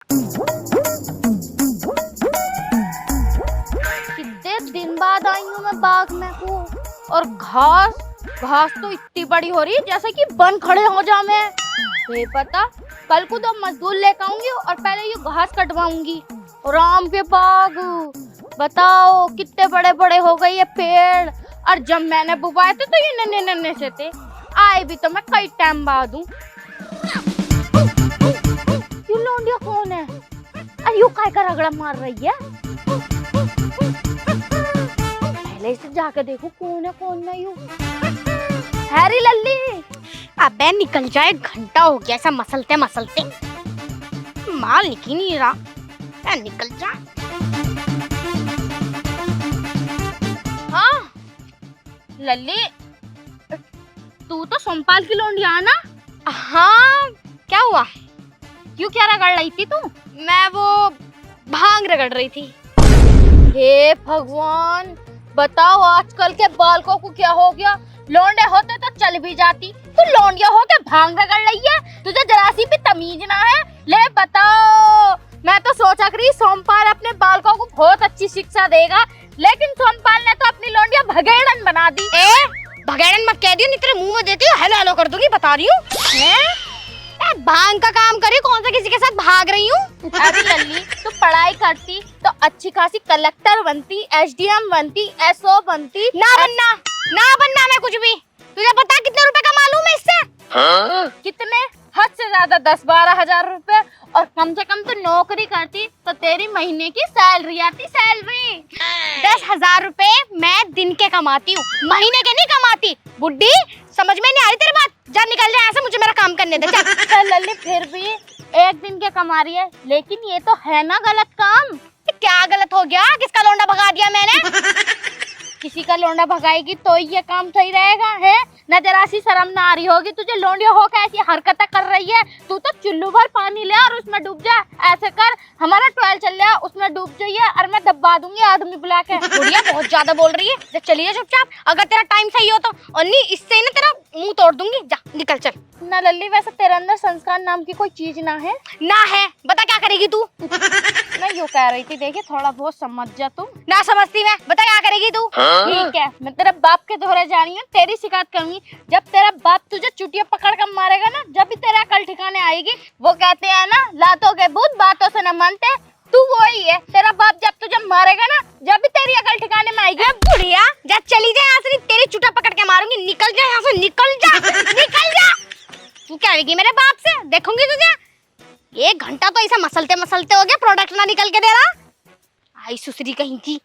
कितने दिन बाद आई हूँ मैं बाग में हूँ, और घास घास तो इतनी बड़ी हो रही है जैसे कि बन खड़े हो जा मैं। ये पता कल को तो मजदूर लेकर आऊंगी और पहले ये घास कटवाऊंगी। और आम के बाग बताओ कितने बड़े बड़े हो गए ये पेड़, और जब मैंने बुवाए थे तो ये नन्हे नन्हे से थे। आए भी तो मैं कई टाइम बाद हूँ। ये लौंडिया कौन है? अरे यू काय का रगड़ा मार रही है? पहले से जाकर देखो कौन है कौन नहीं। यू हैरी लल्ली, अबे निकल जाए, घंटा हो गया ऐसा मसलते मसलते, माल निकल नहीं रहा। निकल जा। हाँ लल्ली, तू तो सोमपाल की लौंडिया है ना? हाँ, क्या हुआ? क्यों क्या रगड़ रही थी तू? मैं वो भांग रगड़ रही थी। हे भगवान, बताओ आजकल के बालकों को क्या हो गया? लौंडे होते तो चल भी जाती, तू लौंडिया हो के भांग रगड़ रही है? तुझे जरा सी भी तमीज ना है? ले बताओ, मैं तो सोचा करी सोमपाल अपने बालकों को बहुत अच्छी शिक्षा देगा, लेकिन सोमपाल ने तो अपनी लौंडिया भगेड़न बना दी। भगेड़न मत कह दियो, नहीं तेरे मुंह में देती हूँ, हेलो हेलो कर दूंगी, बता रही हूँ। भांग का काम करी, कौन सा किसी के साथ भाग रही हूँ? अरे लल्ली, तो पढ़ाई करती तो अच्छी खासी कलेक्टर बनती, एसडीएम बनती, एसओ बनती। ना बनना मैं कुछ भी। तुझे पता कितने रुपए कमा लूं मैं इससे? हाँ? कितने? हद से ज्यादा 10-12 हजार रुपए। और कम से कम तो नौकरी करती तो तेरी महीने की सैलरी आती। सैलरी 10,000 रुपए मैं दिन के कमाती हूँ, महीने के नहीं कमाती। बुड्ढी, समझ में नहीं आ रही तेरी बात? जा निकल जा ऐसे, मुझे मेरा काम करने दे। चल लल्ली, फिर भी एक दिन के कमा रही है, लेकिन ये तो है ना गलत काम। क्या गलत हो गया? किसका लौंडा भगा दिया मैंने? किसी का लौंडा भगाएगी तो ये काम सही रहेगा है न? जरा सी शर्म ना आ रही होगी तुझे? लौंडिया हो के ऐसी हरकतें कर रही है। तू तो चुल्लू भर पानी ले और उसमें डूब जा। ऐसे कर, हमारा ट्वेल चल रहा, उसमें डूब जाइए और मैं दबा दूंगी आदमी बुला के। बुढ़िया बहुत ज्यादा बोल रही है, चलिए चुपचाप, अगर तेरा टाइम सही हो तो। और नहीं, इससे ही ना तेरा मुंह तोड़ दूंगी। जा निकल चल। ना लल्ली, वैसे तेरे अंदर संस्कार नाम की कोई चीज ना है? ना है, बता क्या करेगी तू? मैं यूँ कह रही थी, देखिए थोड़ा बहुत समझ जा तू। ना समझती मैं, बता क्या करेगी तू? ठीक है, मैं तेरे बाप के दोहरे जा रही हूँ, तेरी शिकायत करूंगी। जब तेरा बाप तुझे चुटिया पकड़ कर मारेगा ना, जब भी तेरा अकल ठिकाने आएगी। वो कहते हैं ना, लातों के भूत बातों से न मानते। तू वही है, तेरा बाप जब तुझे मारेगा ना, जब भी तेरी अकल ठिकाने में आएगी। बुढ़िया, जा चली जा यहाँ से, तेरी चुटा पकड़ के मारूंगी। निकल जा यहाँ से, निकल जा, निकल जा। तू क्या करेगी मेरे बाप से? देखूंगी तुझे। 1 घंटा तो ऐसा मसलते मसलते हो गया, प्रोडक्ट ना निकल के दे रहा। आई सुसरी कहीं की।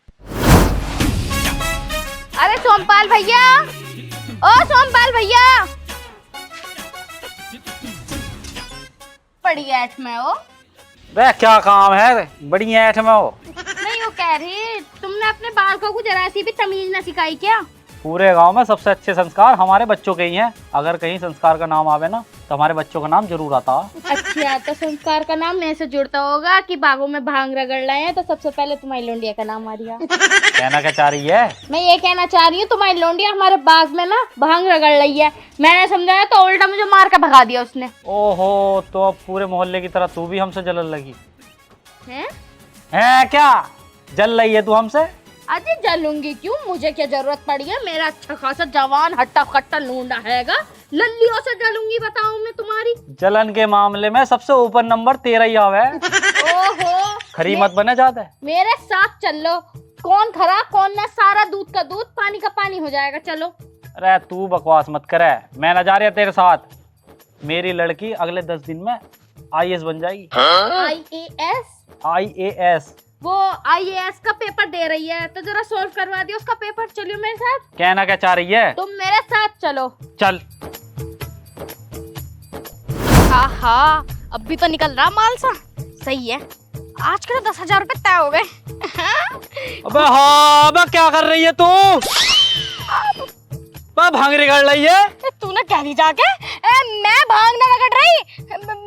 अरे सोमपाल भैया, ओ सोमपाल भैया, बड़ी ऐठ में हो। बे क्या काम है, बड़ी ऐठ में हो? नहीं, वो कह रही तुमने अपने बालकों को जरा सी भी तमीज न सिखाई क्या? पूरे गांव में सबसे अच्छे संस्कार हमारे बच्चों के ही हैं। अगर कहीं संस्कार का नाम आवे ना तो हमारे बच्चों का नाम जरूर आता। अच्छा, तो संस्कार का नाम ऐसे जुड़ता होगा कि बागों में भांग रगड़ रहे हैं तो सबसे पहले तुम्हारी लौंडिया का नाम आ रहा। कहना क्या चाह रही है? मैं ये कहना चाह रही हूँ, तुम्हारी लौंडिया हमारे बाग में ना भांग रगड़ रही है। मैंने समझाया तो उल्टा मुझे मार कर भगा दिया उसने। ओहो, तो अब पूरे मोहल्ले की तरह तू भी हमसे जलन लगी है? क्या जल रही है तू हमसे? अरे जलूंगी क्यों, मुझे क्या जरूरत पड़ी है? मेरा अच्छा खासा जवान हट्टा कट्टा लूंडा हैगा, लल्लियों से जलूंगी बताऊं मैं तुम्हारी? जलन के मामले में सबसे ऊपर नंबर तेरा ही आवे। ओहो, खरी मत बने जाता है। मेरे साथ चल लो, कौन खरा कौन ना, सारा दूध का दूध पानी का पानी हो जाएगा। चलो। अरे तू बकवास मत करे, मैं न जा रही तेरे साथ। मेरी लड़की अगले 10 दिन में IAS बन जाएगी। IAS? वो IAS का पेपर दे रही है, तो जरा सॉल्व करवा दियो उसका पेपर। चलियो मेरे साथ। कहना क्या चाह रही है? तुम मेरे साथ चलो। चल। आहा, अब भी तो निकल रहा माल सा। सही है, आज के तो 10,000 रुपए तय हो गए। अबे हाँ, अबे क्या कर रही है तू? भांग रगड़ रही है? तूने कह दी जाके? मैं भांग ना रगड़ रही,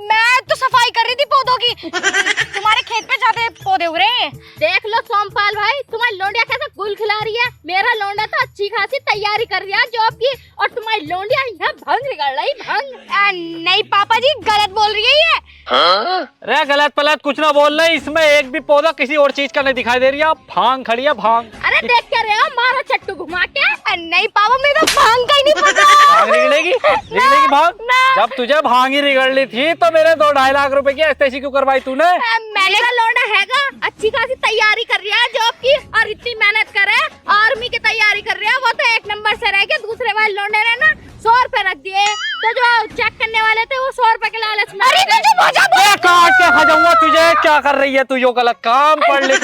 मैं तो सफाई कर रही थी पौधों की। तुम्हारे खेत पे जाते पौधे उगरे। देख लो सोमपाल भाई, तुम्हारी लौंडिया कैसे गुल खिला रही है। मेरा लौंडा तो अच्छी खासी तैयारी कर रहा है जॉब की, और तुम्हारी लौंडिया यहाँ भंग निकल रही भंग। नहीं पापा जी, गलत बोल रही है ये। अरे गलत पलत कुछ ना बोल रही, इसमें एक भी पौधा किसी और चीज का नहीं दिखाई दे रही है। भांग खड़ी है भांग। अरे देख क्या रहे हो, मारो चट्टू घुमा के। नहीं पापा, मुझे तो भांग का ही नहीं पता। भांग निकलेगी भांग। जब तुझे भांग ही निकलनी थी तो मेरे 2-2.5 लाख रुपए की एसटेसी क्यों करवाई तूने? मैंने का लौंडा हैगा, अच्छी खासी तैयारी कर रहा है जॉब की, और इतनी मेहनत कर रहा है, आर्मी की तैयारी कर रहा है। वो तो 1 नंबर से रह गया। दूसरे वाले लौंडे ने ना 100 रुपए रख दिए, तो जो चेक करने वाले थे वो 100 रुपए के लालच में। अरे काट के खा जाऊंगा तुझे। क्या कर रही है तू? यो गलत काम। पढ़ लिख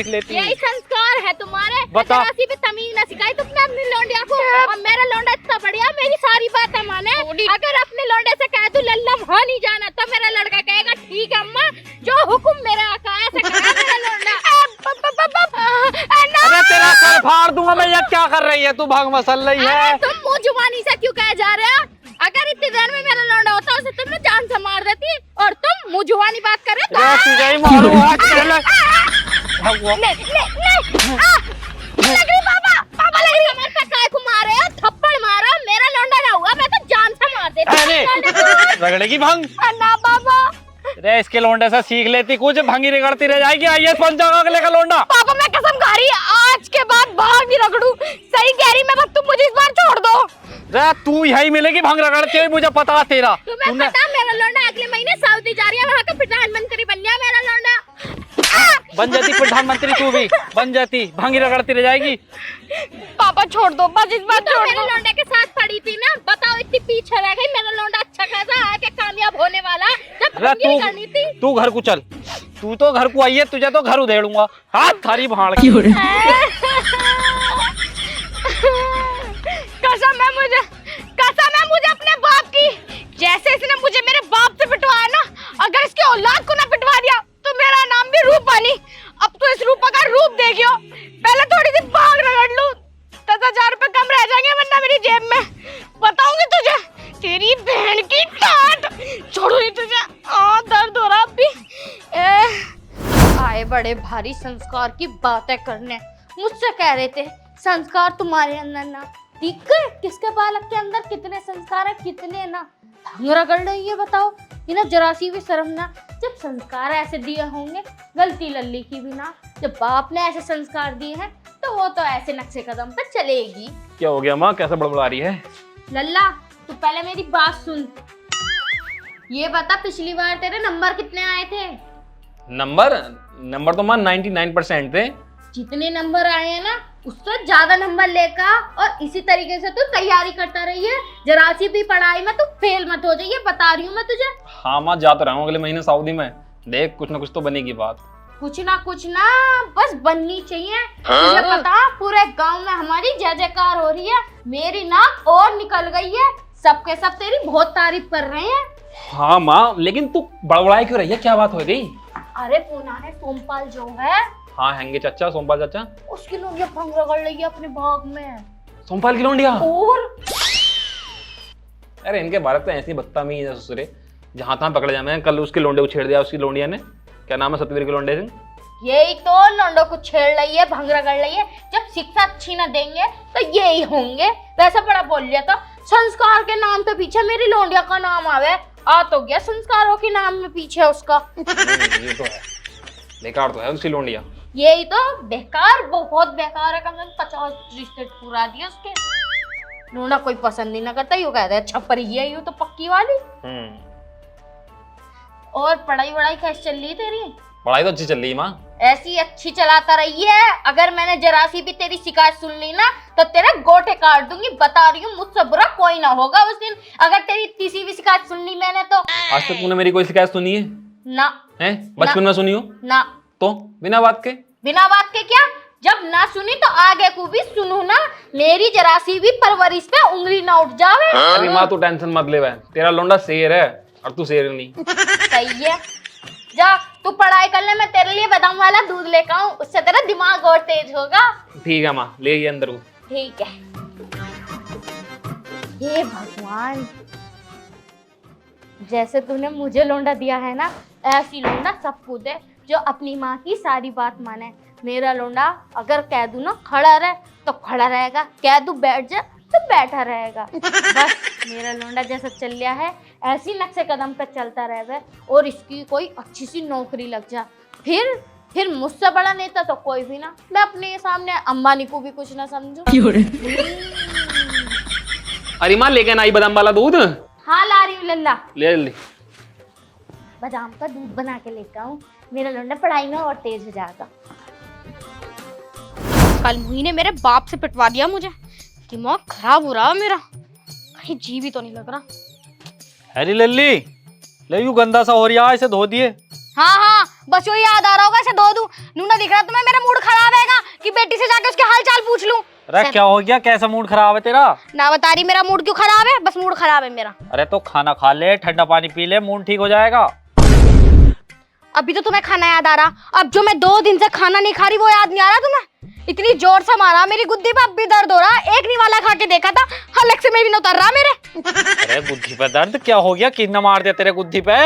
लेती। यही संस्कार है तुम्हारे। बता। भी तमीज न सिखाई तुमने अपनी लौंडिया को। और मेरा लौंडा इतना बढ़िया, मेरी सारी बातें माने। अगर अपने लौंडे से कह तू लल्ला वहाँ नहीं जाना, तो मेरा लड़का कहेगा ठीक है अम्मा, जो हुक्म मेरा आका है ऐसे करेगा मेरा लौंडा। अरे तेरा सर फाड़ दूंगा मैं। ये क्या कर रही है तू? भांग मसल रही है। तुम मुंह जुबानी से क्यों कहे जा रहे हो? अगर इतनी देर में मेरा लौंडा होता उसे तुमने जान से मार देती, और तुम मुंह जुबानी बात कर रहे हो। तुझे ही मारूंगा। पापा लग रही हमारे पे काय को मारे हो? थप्पड़ मारो, मेरा लौंडा ना हुआ मैं तो जान से मार देती। रगड़ेगी भांग ना पापा। अरे इसके लौंडे से सीख लेती कुछ। भंगी रगड़ती रह जाएगी। आईएएस बन जाएगा अगले का लौंडा। पापा मैं कसम खा रही, आज के बाद भांग नहीं रगड़ू। सही कह रही मैं, बस तुम मुझे इस बार छोड़ दो। तू यही मिलेगी भांग रगड़ती हुई, मुझे पता है तेरा। तुम्हें पता मेरा लौंडा अगले महीने सऊदी जा रही है, वहाँ का प्रधानमंत्री बन गया मेरा लौंडा। बन जाती प्रधानमंत्री तू भी, बन जाती। भांगी रगड़ती रह जाएगी। पापा छोड़ दो बस, इस बार छोड़ दो। मेरे लौंडे के साथ पड़ी थी ना, बताओ इतनी पीछे रह गई। मेरा लौंडा अच्छा खासा आके कामयाब होने वाला, जब भंगी करनी थी। तू घर को चल। तू तो घर को आई है, तुझे तो घर उधेड़ूंगा। हाथ थारी भाड़ की। कसम है मुझे अपने बाप की, जैसे इसने मुझे मेरे बाप से पिटवाया ना, अगर इसके औलाद को ना पिटवा दिया तो मेरा नाम भी रूपानी। अब तो इस रूपा का रूप देखियो। पहले थोड़ी सी भांग रगड़ लूं, 10,000 रुपए कम रह जाएंगे वरना मेरी जेब में। बताऊंगी तुझे तेरी बहन की टाट। छोड़ो नहीं तुझे। दर्द हो रहा अब भी। आए बड़े भारी संस्कार की बातें करने, मुझसे कह रहे थे संस्कार तुम्हारे अंदर ना दिख गए। किसके बालक के अंदर कितने संस्कार है, कितने ना। भांग रगड़ रही है, बताओ। इन्हें जरा सी भी शर्म ना। जब संस्कार ऐसे दिए होंगे, गलती लल्ली की भी ना। जब बाप ने ऐसे संस्कार दिए हैं तो वो तो ऐसे नक्शे कदम पर चलेगी। क्या हो गया माँ? कैसे बड़बड़ा रही है? लल्ला तू पहले मेरी बात सुन। ये बता पिछली बार तेरे नंबर कितने आए थे? नंबर तो माँ 99% थे। जितने नंबर आए हैं ना, उससे ज्यादा नंबर लेकर और इसी तरीके से तू तैयारी करता रही है। जरा सी भी पढ़ाई में तू फेल मत हो जाइए, बता रही हूँ मैं तुझे। हाँ माँ, जा तो रहा हूँ अगले महीने सऊदी में। देख कुछ ना कुछ तो बनेगी बात। कुछ ना बस बननी चाहिए। तुझे पता पूरे गांव में हमारी जय जयकार हो रही है। मेरी नाक और निकल गई है, सबके सब तेरी बहुत तारीफ कर रहे हैं। हाँ माँ, लेकिन तू बड़बड़ाई क्यों रही है? क्या बात हो गई? अरे पुराने सोमपाल जो है, हाँ हैंगे चाचा, सोमपाल चाचा, उसकी लौंडिया भंग रगड़ रही है अपने बाग में। सोमपाल की लौंडिया? और अरे इनके भारत तो ऐसी बदतमीज है ससुरे, जहाँ तहाँ पकड़े जाए। मैं कल उसके लौंडे को छेड़ दिया, उसकी लौंडिया ने। क्या नाम है सतवीर के लौंडे से? यही तो लौंडों को छेड़ रही है, भंग रगड़ रही है। जब शिक्षा अच्छी न देंगे तो यही होंगे। वैसा बड़ा बोल लिया था, संस्कार के नाम पे पीछे मेरी लौंडिया का नाम आवे। आ तो गया संस्कारों के नाम में पीछे उसका। ये तो है, बेकार तो है उसकी लौंडिया। यही तो बेकार, बहुत बेकार है। कम से कम 50 रिश्ते पूरा दिए उसके। लौंडा कोई पसंद ही ना करता, यूँ कहते हैं छप्पर ही है यूँ तो पक्की वाली। और पढ़ाई वढ़ाई कैसे चल रही तेरी? पढ़ाई तो अच्छी चल रही है माँ। ऐसी अच्छी चलाता रही है। अगर मैंने जरा सी भी तेरी शिकायत सुन ली ना तो तेरे गोटे काट दूंगी, बता रही हूँ। मुझसे बुरा कोई ना होगा उस दिन अगर तेरी तीसरी भी शिकायत सुन ली मैंने तो। आज तक तूने मेरी कोई शिकायत सुनी है? ना। है बचपन में सुनी हो ना? तो बिना बात के? बिना बात के क्या? जब ना सुनी तो आगे को भी सुनू ना। मेरी जरा सी भी परवरिश पे उंगली ना उठ जावे। अरे माँ तू टेंशन मत ले, तेरा लौंडा शेर है और तू शेर नहीं। सही है, जा तू पढ़ाई कर ले। मैं तेरे लिए बादाम वाला दूध लेकर आऊं, उससे तेरा दिमाग और तेज होगा। ठीक है माँ, ले ये अंदर को। ठीक है। हे भगवान, जैसे तूने मुझे लौंडा दिया है ना, ऐसी लौंडा सब कुछ है जो अपनी माँ की सारी बात माने। मेरा लौंडा अगर कह दूं ना खड़ा रहे तो खड़ा रहेगा, कह दूं बैठ जा तो बैठा रहेगा। बस मेरा लौंडा जैसा चल रहा है ऐसी नक्शे कदम पे चलता रहे और इसकी कोई अच्छी सी नौकरी लग जा, फिर मुझसे बड़ा नेता तो कोई भी ना। मैं अपने सामने अंबानी को भी कुछ ना समझूं। अरे माँ लेके ना आई बादाम वाला दूध। हाँ ला रही हूँ लल्ला। ले ले। बादाम का दूध बना के लेकर आऊं, मेरा लौंडा पढ़ाई में और तेज हो जाएगा। कल मुही ने मेरे बाप से पिटवा दिया मुझे, दिमाग खराब हो रहा है मेरा, कहीं जी भी तो नहीं लग रहा। अरे लल्ली ले यू गंदा सा हो रहा है, इसे धो दिए। हाँ बस वही याद आ रहा होगा, इसे धो दूं। नूना दिख रहा तुम्हें मेरा मूड खराब हैगा कि बेटी से जाके उसके हाल चाल पूछ लूं। अरे क्या हो गया, कैसा मूड खराब है तेरा? ना बता रही मेरा मूड क्यों खराब है, बस मूड खराब है मेरा। अरे तो खाना खा ले, ठंडा पानी पी ले, मूड ठीक हो जाएगा। अभी तो तुम्हें खाना याद आ रहा, अब जो मैं 2 दिन से खाना नहीं खा रही वो याद नहीं आ रहा तुम्हें? इतनी जोर से मारा मेरी गुद्दी पे, अब भी दर्द हो रहा। एक निवाला खा के देखा था, हलक से मेरी न उतर रहा मेरे। अरे गुद्दी पे दर्द क्या हो गया, कितना मार दिया तेरे गुद्दी पे?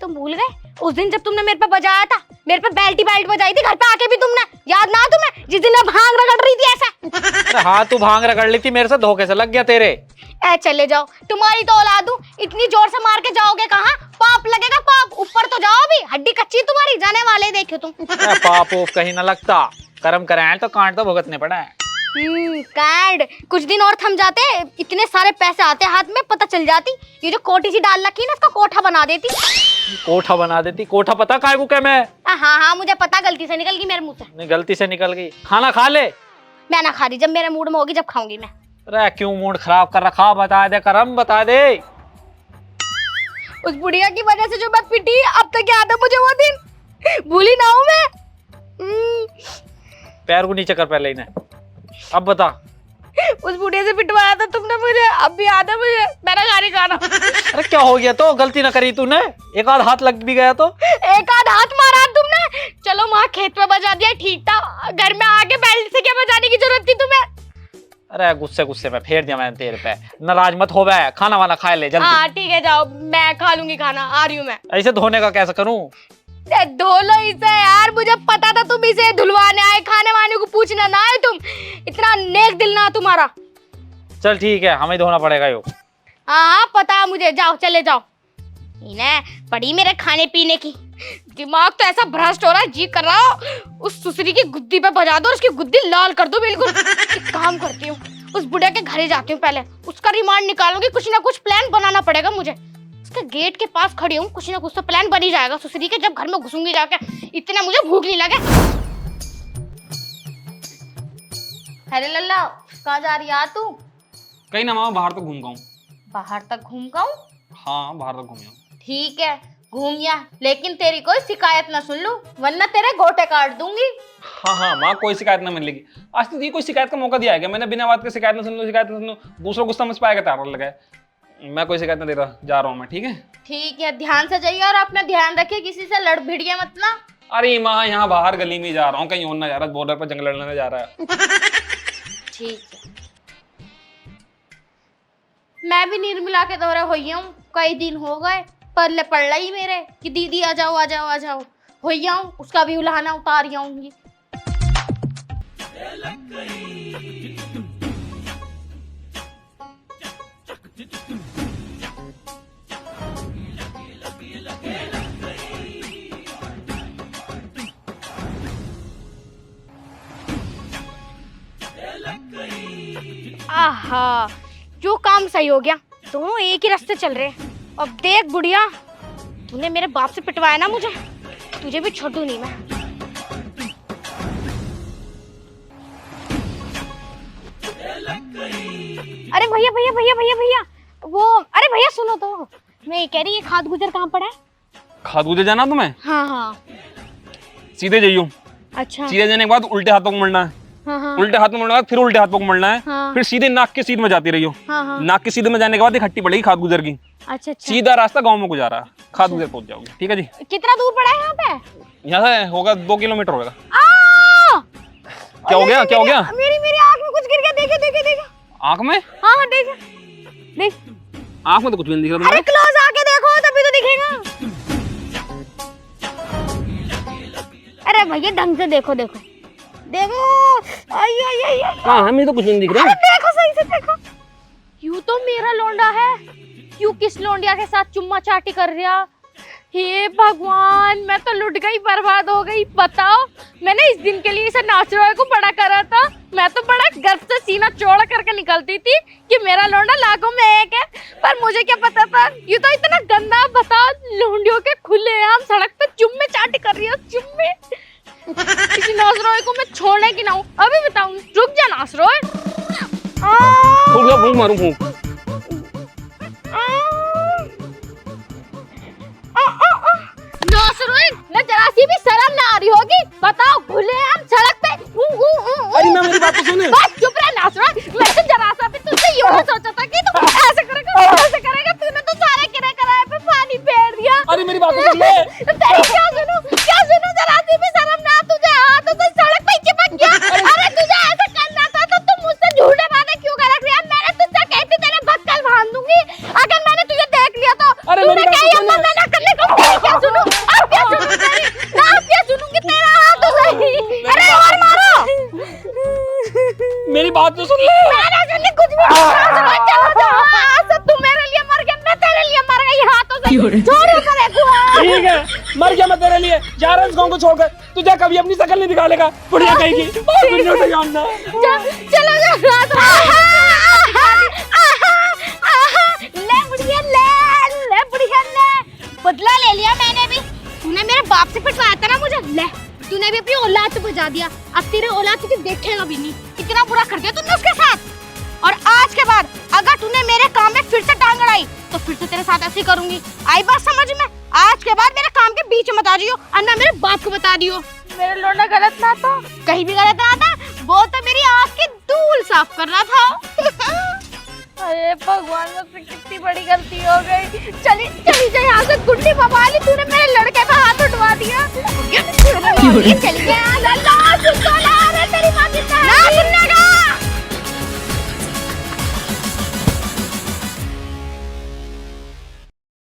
तुम भूल गए उस दिन जब तुमने मेरे पे बजाया था, मेरे पे बेल्ट बजाई थी घर पे आके भी तुमने, याद ना तुम्हें? जिस दिन मैं भांग रगड़ रही थी ऐसा। अरे हाँ तू भांग रगड़ ली थी मेरे से, धोखे से लग गया तेरे। ए चले जाओ, तुम्हारी तो औलाद हूं, इतनी जोर से मार के जाओगे कहाँ? पाप लगेगा पाप, ऊपर तो जाओ, भी हड्डी कच्ची तुम्हारी, जाने वाले देखो तुम। पाप उप कहीं ना लगता, कर्म कराए तो कांट तो भुगतने पड़ा है। कांड कुछ दिन और थम जाते, इतने सारे पैसे आते हाथ में, पता चल जाती ये जो कोठी सी डाल रखी ना, इसका कोठा बना देती। कोठा बना देती? कोठा पता काय को क्या मैं? हाँ मुझे पता, गलती से निकल गई मेरे मुंह से। नहीं गलती से निकल गई। खाना खा ले। मैं ना खा रही, जब मेरे मूड में होगी जब खाऊंगी मैं। अरे क्यों मूड खराब कर रखा, बता दे करम, बता दे। उस बुढ़िया की वजह से जो मैं पिटी, अब तक याद है मुझे वो दिन, भूली ना हूं मैं। पैर को नीचे कर पहले इन्हें, अब बता। उस बुढ़िया से पिटवाया था तुमने मुझे, अब भी याद है मुझे, मेरा गाड़ी खाना। अरे क्या हो गया, तो गलती ना करी तूने, एक आध हाथ लग भी गया तो? एक आध हाथ मारा तुमने, चलो वहाँ खेत में बजा दिया ठीक था, घर में आके बेल्ट से क्या बजाने की जरूरत थी तुम्हें? अरे गुस्से में फेर दिया मैंने तेरे पे, नाराज मत हो बे, खाना वाना खा ले जल्दी। हाँ ठीक है जाओ, मैं खा लूंगी खाना, आ रही हूँ मैं। ऐसे धोने का कैसे करूं? धो लो इसे यार, मुझे पता था तुम इसे धुलवाने आए, खाने वाने को पूछना ना आए तुम, इतना नेक दिल ना तुम्हारा। चल ठीक है, हमें धोना पड़ेगा यो। हाँ पता है मुझे, जाओ चले जाओ। इन्हें पड़ी मेरे खाने पीने की, दिमाग तो ऐसा भ्रष्ट हो रहा है, जी कर रहा हो उस सुसरी की गुद्दी पे बजा दो और उसकी गुद्दी लाल कर दो बिल्कुल। एक काम करती हूँ, उस बुढ़िया के घर ही जाती हूँ, पहले उसका रिमांड निकालूंगी, कुछ ना कुछ प्लान बनाना पड़ेगा मुझे। उसके गेट के पास खड़ी हूँ, कुछ ना कुछ तो प्लान बन ही जाएगा सुसरी के, जब घर में घुसूंगी जाके, इतना मुझे भूख नहीं लगे। अरे लल्ला कहाँ जा रही है तू? कहीं ना मामा, बाहर तक घूम गाऊं। बाहर तक घूम गाऊं? हाँ बाहर तक घूम। ठीक है घूम या, लेकिन तेरी कोई शिकायत ना सुन लूं, वरना तेरे गोटे काट दूंगी। हाँ माँ, कोई शिकायत ना मिलेगी। आज तक ये कोई शिकायत का मौका दिया है क्या? मैंने बिना बात के शिकायत ना सुन लो, दूसरा गुस्सा मुझ पाएगा तार लगा है। मैं कोई शिकायत ना दे रहा, जा रहा हूँ मैं, ठीक है? ठीक है, ध्यान से जाइए और अपना ध्यान रखिए, किसी से लड़ भिड़िए मत ना। अरे माँ यहाँ बाहर गली में जा रहा हूँ, कहीं और ना जा रहा, बॉर्डर पर जंग लड़ने जा रहा है। ठीक है। मैं भी निर्मला के दौरे हुई हूँ, कई दिन हो गए, पल्ले पड़ रही मेरे कि दीदी आ जाओ आ जाओ आ जाओ, हुई हूँ, उसका भी उलाहना उतार आऊंगी। आहा, जो काम सही हो गया, दोनों एक ही रास्ते चल रहे हैं। अब देख बुढ़िया, तूने मेरे बाप से पिटवाया ना मुझे, तुझे भी छोड़ू नहीं मैं। अरे भैया भैया भैया भैया भैया, वो अरे भैया सुनो तो, मैं ये कह रही, ये खाद गुजर कहाँ पड़ा है? खाद गुजर जाना तुम्हें? हाँ सीधे जाइयो। अच्छा। सीधे जाने के बाद उल्टे हाथों को मुड़ना है। हाँ। उल्टे हाथ में मुड़ना है, फिर उल्टे हाथ को मुड़ना है। हाँ। फिर सीधे नाक के सीध में जाती रहियो। हाँ। नाक के सीधे में जाने के बाद एक हट्टी पड़ेगी खाद गुजर की। अच्छा। सीधा रास्ता गाँव में गुजारा, खाद गुजर पहुंच जाओगे, ठीक है जी? कितना दूर पड़ा है यहाँ पे? यहाँ से होगा 2 किलोमीटर होगा। क्या हो गया, क्या हो गया? मेरी आँख में कुछ गिर गया, देखे। आँख में? हाँ देख। आँख में तो कुछ भी नहीं दिख रहा अरे तुम्हारे। क्लोज आके देखो तभी तो दिखेगा। अरे भैया ढंग से देखो देखो देखो। आई आई आई आई। हाँ हमें तो कुछ नहीं दिख रहा। अरे देखो सही से देखो। यूं तो मेरा लौंडा है, क्यों किस लौंडिया के साथ चुम्मा चाटी कर रहा। हे भगवान, मैं तो लुट गई, बर्बाद हो गई। बताओ, मैंने इस दिन के लिए इसे नाचरोय को बड़ा करा था। मैं तो बड़ा गर्व से सीना चौड़ा करके निकलती थी कि मेरा लौंडा लाखों में एक है, पर मुझे क्या पता था ये तो इतना गंदा। बताओ, लौंडियों के खुलेआम सड़क पे चुम्मे चाटी कर रही है, चुम्मे। इस नाचरोय को मैं छोड़ने की ना हूँ, अभी बताऊँ। रुक जा नाचरोय। फूंक लो, फूंक मारूं फूंक। नासरोय, न जरा सी भी शर्म ना आ रही होगी। बताओ, खुलेआम सड़क पे। अरे ना मेरी बात तो सुन। बस चुप रह नासरोय। मैं तो जरा सा भी तुझसे यूं नहीं सोचा था कि तू ऐसे करेगा, ऐसे करेगा। तूने तो सारे किराए पे पानी फेर दिया। अरे मेरी बात तो सुन ले। तेरी क्या सुनूं, क्या सुनूं? जरा सी भी शर्म ना तुझे। हाथों से सड़क पे चिपक गया। अरे तुझे ऐसा करना था तो तुम मुझसे झूठे वादे क्यों कर रहे हो? मैंने तुझसे कहती तेरे बक्कल बांध दूंगी अगर मैंने तुझे देख लिया तो। अरे तूने मेरी बात क्या तो सुन। मना करने को? तेरी क्या सुनूं? अब क्या सुनूं तेरी? ना अब क्या सुनूंगी तेरा? हाथों से। अरे और मारो। मेरी बात तो सुन ले। मैंने सुनने कुछ भी नहीं कहा। चलो जा। सब तू मेरे लिए मर गया, मैं तेरे लिए मर गई। हाथों से छोड़ो करे तू। ठीक है, मर गया मैं तेरे लिए। जा रहा इस गाँव को छोड़कर। तुझे कभी अपनी शक्ल नहीं दिखालेगा, बुढ़िया कहेगी। दुनिया से जानना। चलो जा। ले बुढ़िया ले बुढ़िया ले। बदला ले लिया मैंने भी। तूने मेरे बाप से पिटवाया था ना मुझे, ले तूने भी अपनी औलाद से बजा दिया। अब तेरे औलाद तुझे देखेगा भी नहीं। इतना बुरा कर दिया तूने उसके साथ। और आज के बाद अगर तूने मेरे काम में फिर से टांग अड़ाई तो फिर से तेरे साथ ऐसे ही करूंगी। आई बात समझ में? आज के बाद मेरे काम के बीच में मत आ जियो और ना मेरे बाप को बता दियो। मेरा लौंडा गलत ना था। कहीं भी गलत ना था, वो तो मेरी आँख की धूल साफ कर रहा था। अरे भगवान, मुझसे कितनी बड़ी गलती हो गई। चली चली जा यहाँ से। गुंडी बवाली, तूने मेरे लड़के पे हाथ उठवा दिया। चली गया।